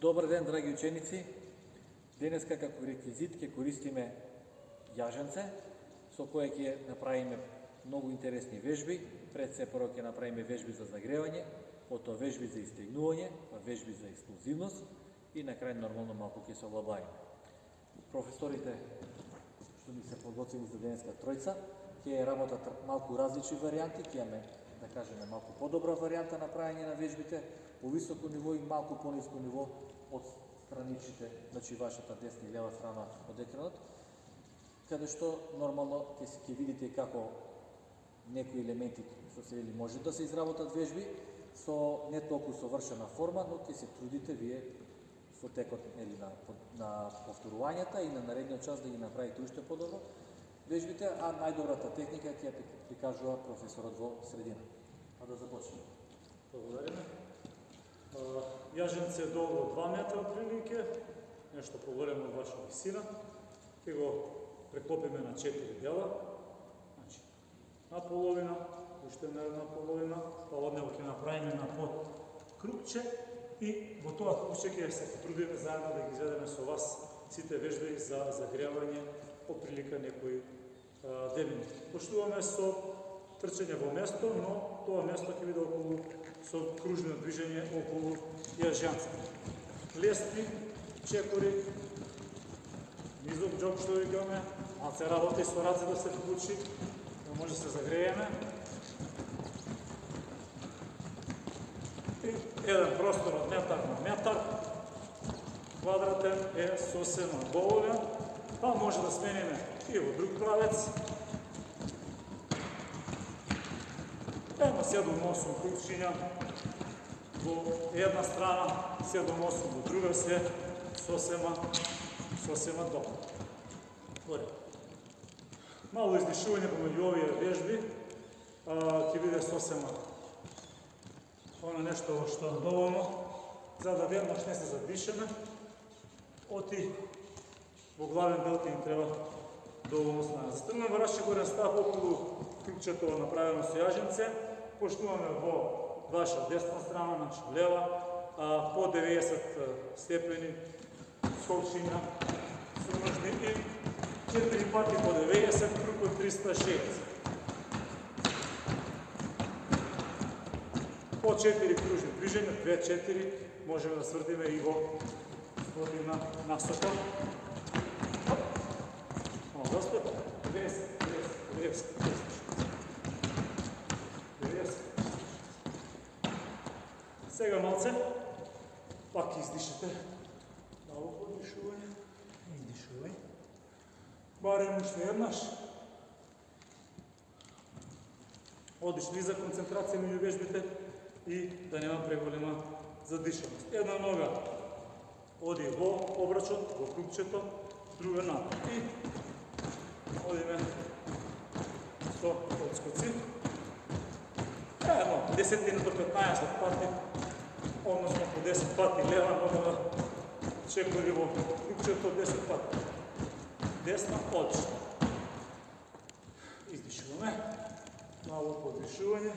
Добар ден, драги ученици! Денеска како реквизит ќе користиме јаженце, со кое ќе направиме многу интересни вежби. Пред се прво ќе направиме вежби за загревање, потоа вежби за истегнување, па вежби за експлозивност и на крај нормално малку ќе се олабавиме. Професорите што ни се подготвили за денеска тројца ќе работат малку различни варијанти, ќе имаме да кажеме малку подобра варијанта на правење на вежбите, по високо ниво и малку пониско ниво од страничите, значи вашата десна и лева страна од екранот, каде што нормално ќе видите како некои елементи што се вели може да се изработат вежби со не толку совршена форма, но ќе се трудите вие со текот на повторувањата и на наредниот час да ги направите уште подобро вежбите, а најдобрата техника ќе ја прикажува професорот во средина. А да започнеме. Благодариме. Јаженце е долго 2 метра отприлike, нешто поголемо од ваша висина. Ќе го преклопиме на 4 дела. Значи, на половина, уште една половина, па од него ќе направиме на под крупче и во тоа крупче ќе се потрудиме заедно да ги изведеме со вас сите вежби за загревање отприлика некои 2 минути. Почнуваме со трчање во место, но тоа место ќе биде околу со кружно движење околу јаженца. Лестви, чекори, низок џоб што викаме, малце работа и со раце да се вклучи, да може да се загрееме. И еден простор од метар на метар, квадратен е сосема доволен, па може да смениме и во друг правец. Ема 7-8 крупчиња во една страна, 7-8 во друга, се сосема добро. Мало издишување помеѓу овие вежби ќе биде сосема нешто што е доволно, за да веднаш не се задишеме, оти во главен дел ќе ни треба доволно снага. Застрнуваме во расчекорен став околу крупчето направено со јаженце, почнуваме во ваша десна страна, значи лева, по 90 степени скокчиња се нужни и 4 пати по 90, круг од 360. По 4 кружни движења, 2-4, можеме да свртиме и во година насока. Мало заспет, 90. Сега малце, пак издишете, мало подишување, издишување, барем уште еднаш. Одиш низа концентрација меѓу вежбите и да нема преголема задишаност. Една нога оди во обрачот, во крупчето, друга напред. И одиме со одскоци. Едно 10 до 15 пати, односно по 10 пати лева нога, чекори во крупчето 10 пати. Десна, одлично. Издишуваме. Мало подишување.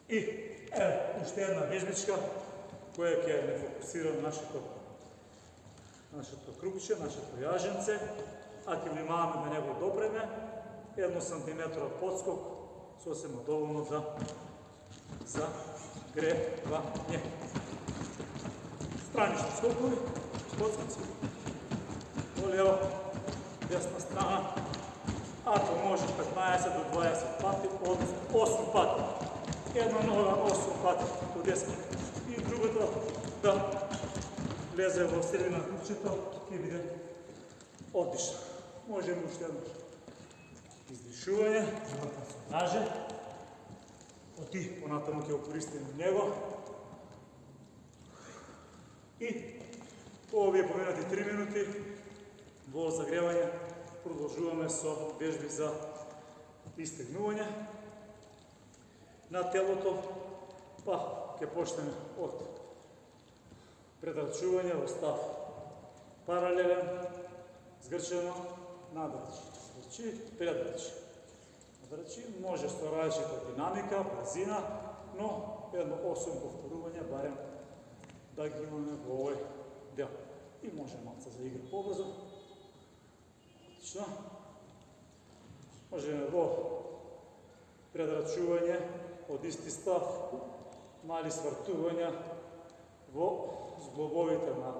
И уште една вежбичка која ќе не фокусира нашето крупче, нашето јаженце, а ќе внимаваме да не го допреме. 1 сантиметров подскок сосема доволно за гревање. Странични скокови, подскоци, во лево, десна страна, ако може 15 до 20 пати, односно 8 пати. Една нога 8 пати до 10 и другата да влезе во средина на крупчето, ќе биде одлично. Можеме уште еднаш. Издишување, наже, оти понатаму ќе го користиме него. И по овие поменати 3 минути во загревање продолжуваме со вежби за истегнување на телото, па ќе почнеме од предрачување во став паралелен, згрчено, надрачи, згрчи, предрачи. Значи, може со различита динамика, брзина, но едно 8 повторувања барем да ги имаме во овој дел. И може малце за игра побрзо. Отлично. Можеме во предрачување од исти став, мали свртувања во зглобовите на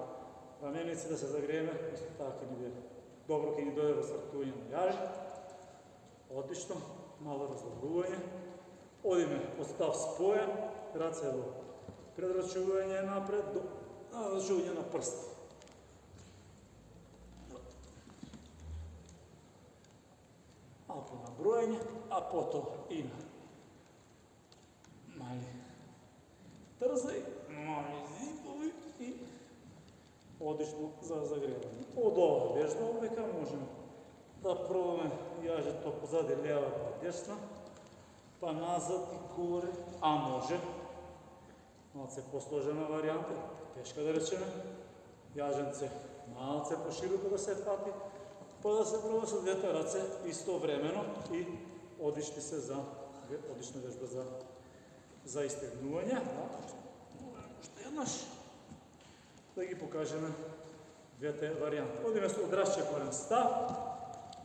раменици да се загрееме, исто така ќе ни биде добро, ќе ни дојде во свртување на јажи. Отлично, мало разлогување. Одиме од став споен, раце во предрачување напред до надрачување на прсти. Малку на бројање, а потоа и на мали трзај, мали зипови и одлично за загревање. Од ова вежба века можеме да пробаме јажето позади лева па десна, па назад и горе, а може малце посложена варијанта, тешка да речеме, јаженце малце пошироко да се фати, па да се проба со двете раце истовремено и одлични се за одлична вежба за истегнување. Уште еднаш да ги покажеме двете варијанти. Одиме со одрасчекорен став,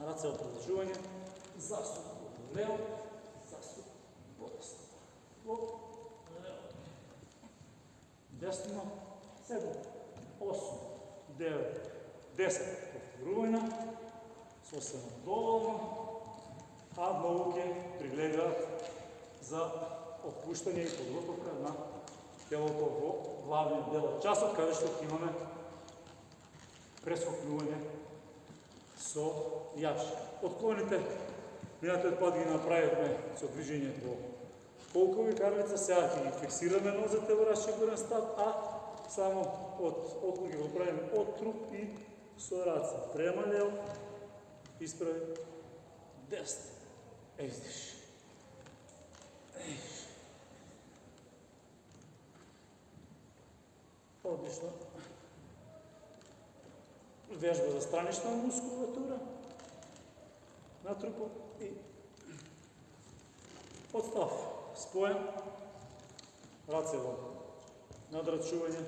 раце од продолжување, засуп во лево, засуп во десно. Во лево, десно, 7, 8, 9, 10 повторувања, сосема доволно, а многу ќе прилегаат за опуштање и подготовка на телото во главниот дел од часот, каде што ќе имаме прескокнување со јаш. Отклоните, минатиот пат ги направивме со движење по колкови карлица, сега ќе ги фиксираме нозете во расчекорен став, а само од отклон ги го правиме од труп и со раце. Према лево, исправи, десно, издиш. Одлично. Вежба за странична мускулатура на трупот и подстав споен, раце во надрачување,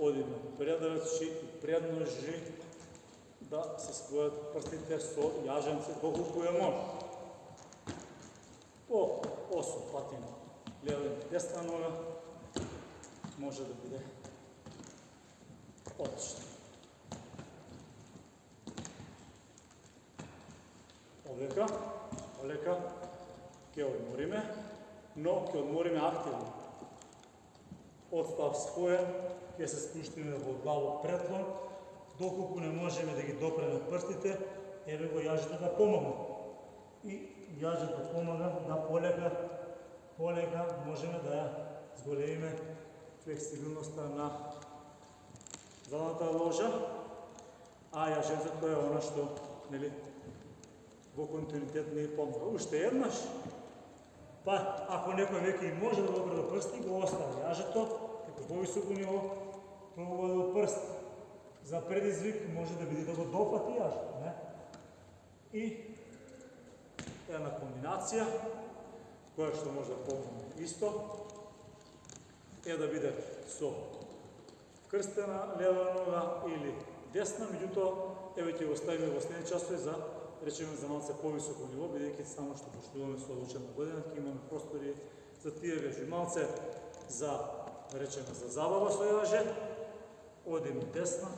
одиме предрачи и предножи да се спојат прстите со јаженце доколку е може. По 8 пати на лева и десна нога може да биде одлично. Олека ќе одмориме, но ќе одмориме активно. Од став споен ќе се спуштиме во главот предлон, доколку не можеме да ги допреме прстите, еве го јажето да помогне. И јажето помага да полека можеме да ја зголемиме флексибилноста на задната ложа, а јажето е она што, нели, во континуитет не помага. Уште еднаш, па ако некој веќе и може да допре до прсти, го остави јажето, како повисоко ниво, пробува до прст. За предизвик може да биде да го дофати јажето, не? И една комбинација, која што може да помогне исто, е да биде со вкрстена лева нога или десна, меѓутоа, еве ќе го ставиме во следни часови за речеме за малце повисоко ниво, бидејќи само што поштуваме со учебна година, ќе имаме простори за тие вежби. Малце за, да речеме, за забава со јаже, одиме десна,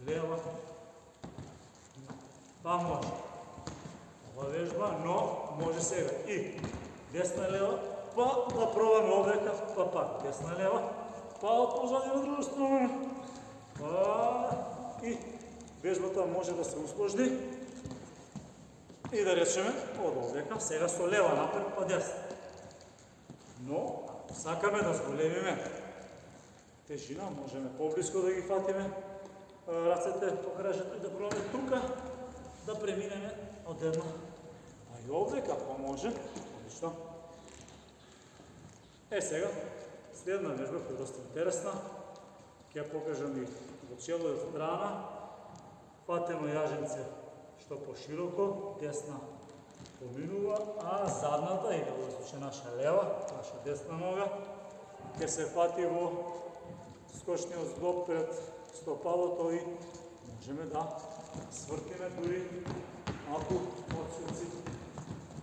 лева, па може. Ова вежба, но може сега и десна, лева, па да пробаме овдека, па пак десна, лева, па од позади на друга страна, па и вежбата може да се усложни. И да речеме, од овдека, сега со лева напред, па десна. Но, ако сакаме да зголемиме тежина, можеме поблиско да ги фатиме рацете по крajето и да пробаме тука да преминеме од една. А и овдека, па може, одлично. Сега, следна вежба, која е доста интересна, ќе ја покажам и во целој страна. Фатимо јаженце што пошироко, десна поминува, а задната, или во случај наша лева, наша десна нога, ќе се фати во скочниот зглоб пред стопалото и можеме да свртиме дури малку отскоци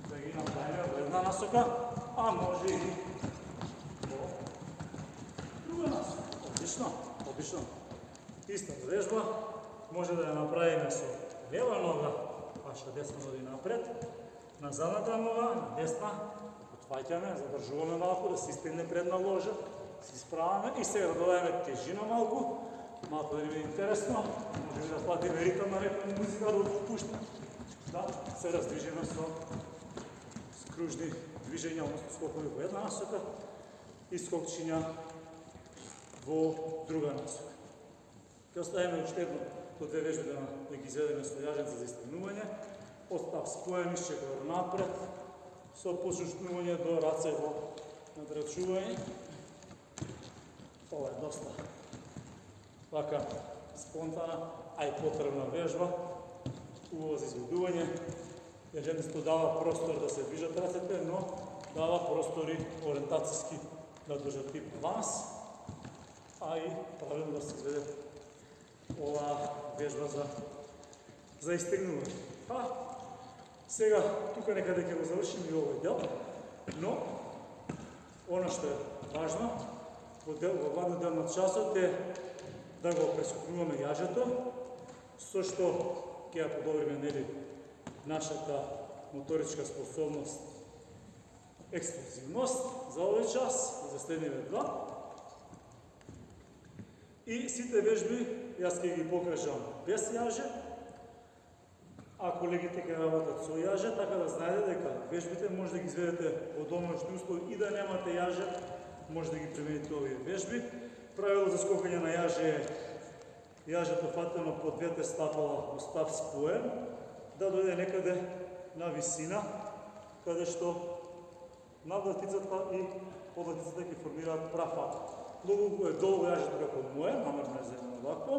да ги направиме во една насока, а може и во друга насока. Одлично. Иста вежба може да ја направиме со лева нога, ваша десна ноди напред, на задната нога, на десна, отфаќаме, задржуваме малку, да се стигне предна ложа, се исправаме и сега да додадеме тежина малку да ни биде интересно, може да фатиме ритам на некоја музика, да го пуштаме, да се раздвижиме со кружни движења, односно скокови во една насока и скокчиња во друга насока. Ќе оставиме уште до две вежби да ги изведеме со јаженца за истегнување. Остав споен исчекор напред, со посушнување до раце во надрачување. Ова е доста вака спонтана, а и потребна вежба, убава за изведување. Јаженцето дава простор да се движат рацете, но дава простори ориентацијски да држат и баланс, а и правилно да се изведе ова вежба за истегнување. Сега, тука некаде ќе го завршим и овој дел, но оно што е важно во гладниот дел на часот е да го прескокнуваме јажето, со што ќе ја подобриме нашата моторичка способност, експлозивност за овој час и за следниве два. И сите вежби јас ќе ги покажам без јаже, а колегите ќе работат со јаже, така да знаете дека вежбите може да ги изведете во домашни услови и да немате јаже, може да ги примените овие вежби. Правило за скокање на јаже е јажето фатено по двете стапала во став споен, да дојде некаде на висина, каде што надлатицата и подлатицата ќе формираат прав фат. Многу е долго јажето како мое, намерно е земено вакво,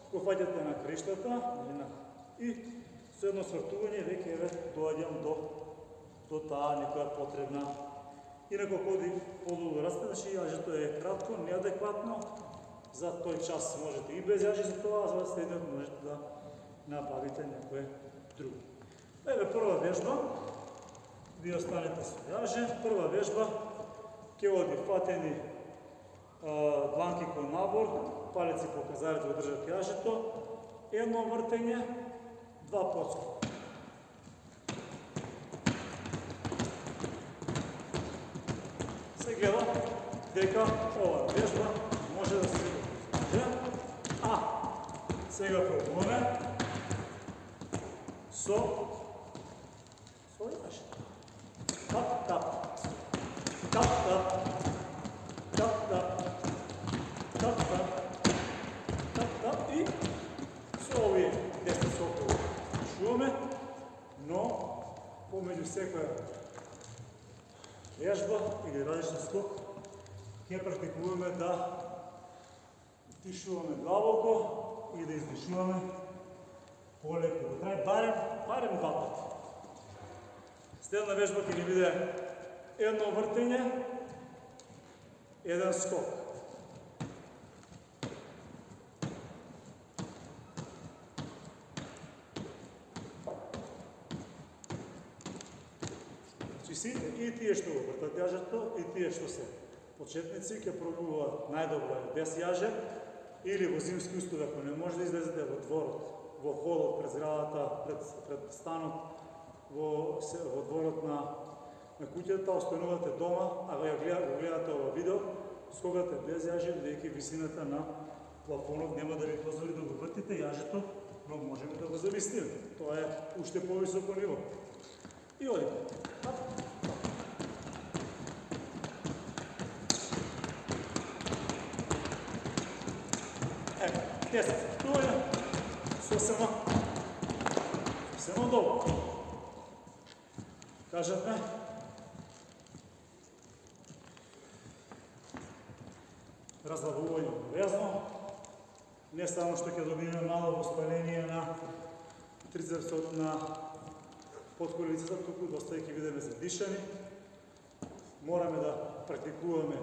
го фаќате на криштата и со едно свртување веќе еве доаѓам до таа некоја потребна. Инако ходи подолго расте, значи јажето е кратко, неадекватно, за тој час можете и без јаже за тоа, а за следниот можете да набавите некое друго. Еве прва вежба, ви останете со јаже, прва вежба ќе оди фатени дланки кој набор, палеци показалите го држат јажето, едно вртење, два подскока. Се гледа дека ова вежба може да се покаже, а сега пробуваме со јаже. Тап, тап, тап, тап, тап, тап, тап и со овие 10 скокови чуваме, но помеѓу секоја вежба или различен скок ќе практикуваме да дишуваме длабоко и да издишуваме полеко. Да трае барем два пати. Следна вежба ќе ни биде едно вртење, еден скок. И тие што го вртат јажето, и тие што се почетници, ќе пробуваат најдобро без јаже, или во зимски услови, ако не може да излезете во дворот, во холот, пред зградата, пред станот, во дворот на куќата, останувате дома, а го гледате ова видео, скокате без јаже, бидејќи висината на плафонот нема да ви позволи да го вртите јажето, но можеме да го завистиме. Тоа е уште повисоко ниво. И одиме. Ево, 10 вртувања, сосема долго. Кажавме, разлабување обавезно, не само што ќе добиеме мало воспаление на трицепсот, на под коленицата, туку доста ќе бидеме задишани. Мораме да практикуваме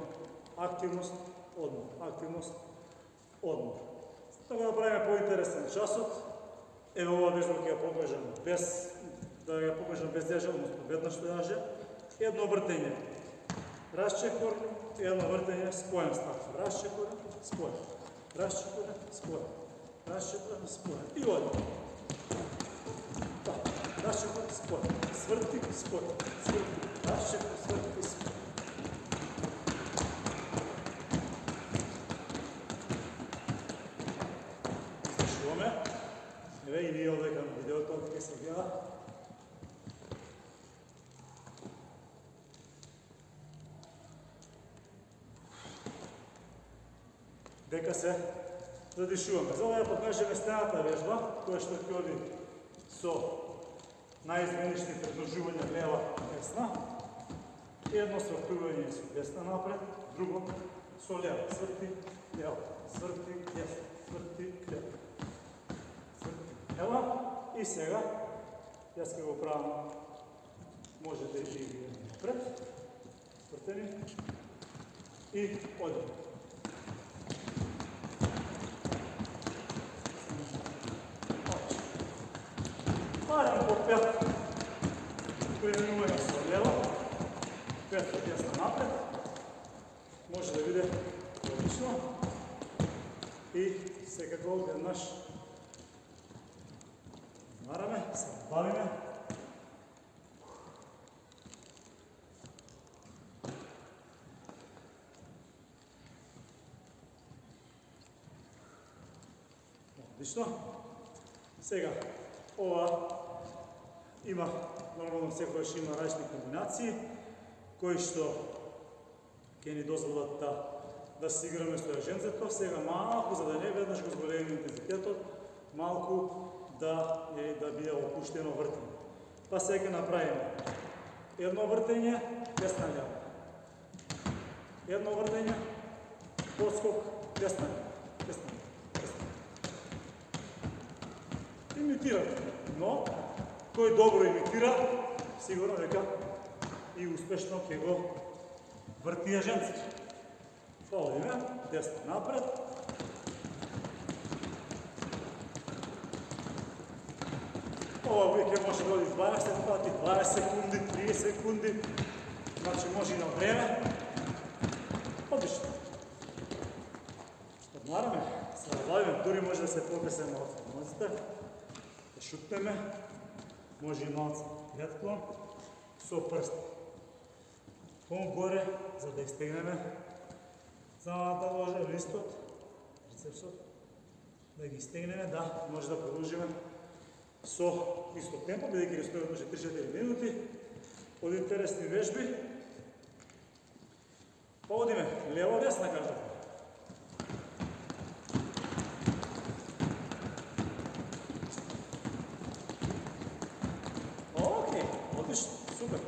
активност, одмор, активност, одмор. Така да правиме поинтересен часот. Ево ова вежба ќе ја покажам без јаже, односно веднаш јаже. Едно вртење, расчекор, едно вртење, споен став. Расчекор, споен, расчекор, споен, расчекор, споен. И оди. Расчекор, споен, сврти, споен, сврти, расчекор, сврти, споен. Слушуваме. Еве и вие овде кај видеото ќе се гледа. Дека се задишуваме. За да ја покажеме следната вежба, која што ќе оди со наизменични предложувања лева десна. Едно свртување со десна напред, друго со лева. Сврти, лева, сврти, десна, сврти, лева. Сврти, лева. И сега, јас ќе го правам, можете и вие напред. Свртени. И одим. Барем по пет, преминуваме со лево, пет со десна напред, може да биде логично и секако веднаш мараме, се бавиме. Одлично. Сега, ова има, нормално секојаш има различни комбинации, кои што ќе ни дозволат да се играме со јаженцето. Сега малку, за да не веднаш го зголемиме интензитетот, малку да биде опуштено вртење. Па сега ќе направиме едно вртење, десна љава. Едно вртење, подскок, десна љава. Имитирате, но кој добро имитира, сигурно дека и успешно ќе го врти јаженцето. Па одиме, десна напред. Ова веќе може да оди 20 пати, 20 секунди, 30 секунди, значи може и на време. Одлично. Одмараме, се забавиме, дури може да се потесеме од нозите. Да шутнеме, може и малце кратко, со прсти. Кон горе, за да изтегнеме самата ложа, листот, рецепсот, да ги изтегнеме, да, може да продолжиме со исто темпо, бидејќи ги стојат може 3-4 минути, од интересни вежби. Па одиме, лево-десна кажете. Супер.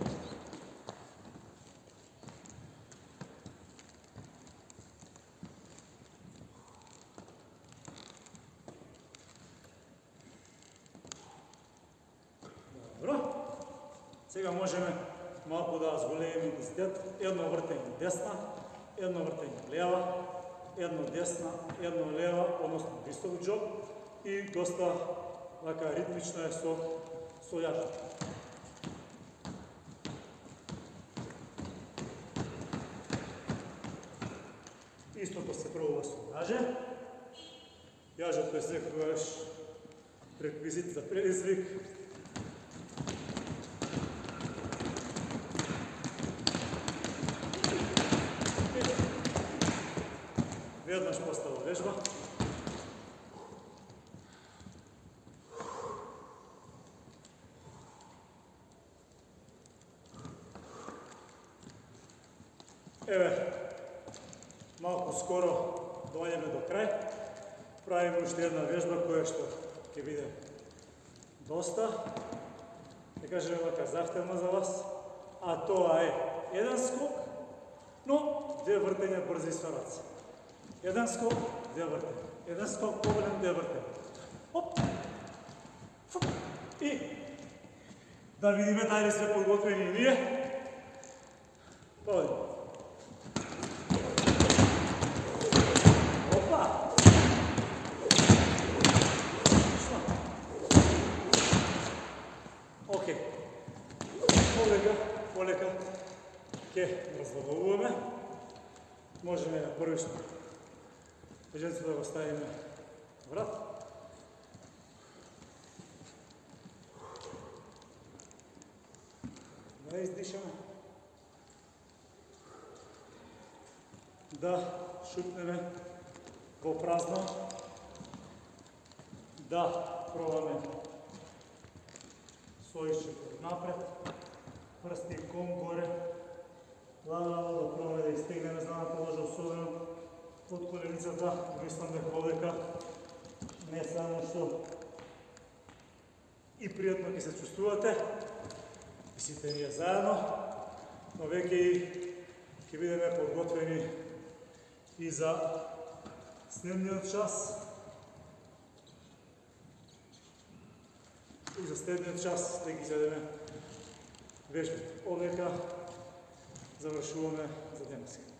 Добро. Сега можеме малку да зголемиме интензитет. Едно вртење десна, едно вртење лева, едно десна, едно лева, односно висок джоб и доста така ритмично е со јажето. Истото се пробува со јаже. Јажето е секогаш реквизит за предизвик. Веднаш постава вежба. Еве, малку скоро доаѓаме до крај. Правиме уште една вежба која што ќе биде доста, да кажеме вака, захтевна за вас, а тоа е еден скок, но две вртења брзи со раце. Еден скок, две вртења. Еден скок, поголем, две вртења. Оп! Фуп! И Да видиме дали сме подготвени и ние. Поди. Опа! Окей. Полека ќе разлагуваме. Можеме на првишно беженцето да го ставиме врат. Да издишаме. Да шутнеме во празно. Да пробаме соишчето напред. Прсти кон горе. Лагано да пробаме да изтегнеме задната ложа, особено од коленицата. Мислам дека овдека не само што и пријатно ќе се чувствувате, и сите ние заедно, но веќе и ќе бидеме подготвени и за следниот час. И за следниот час да ги изедеме вежбите. Овдека завршуваме за денеска.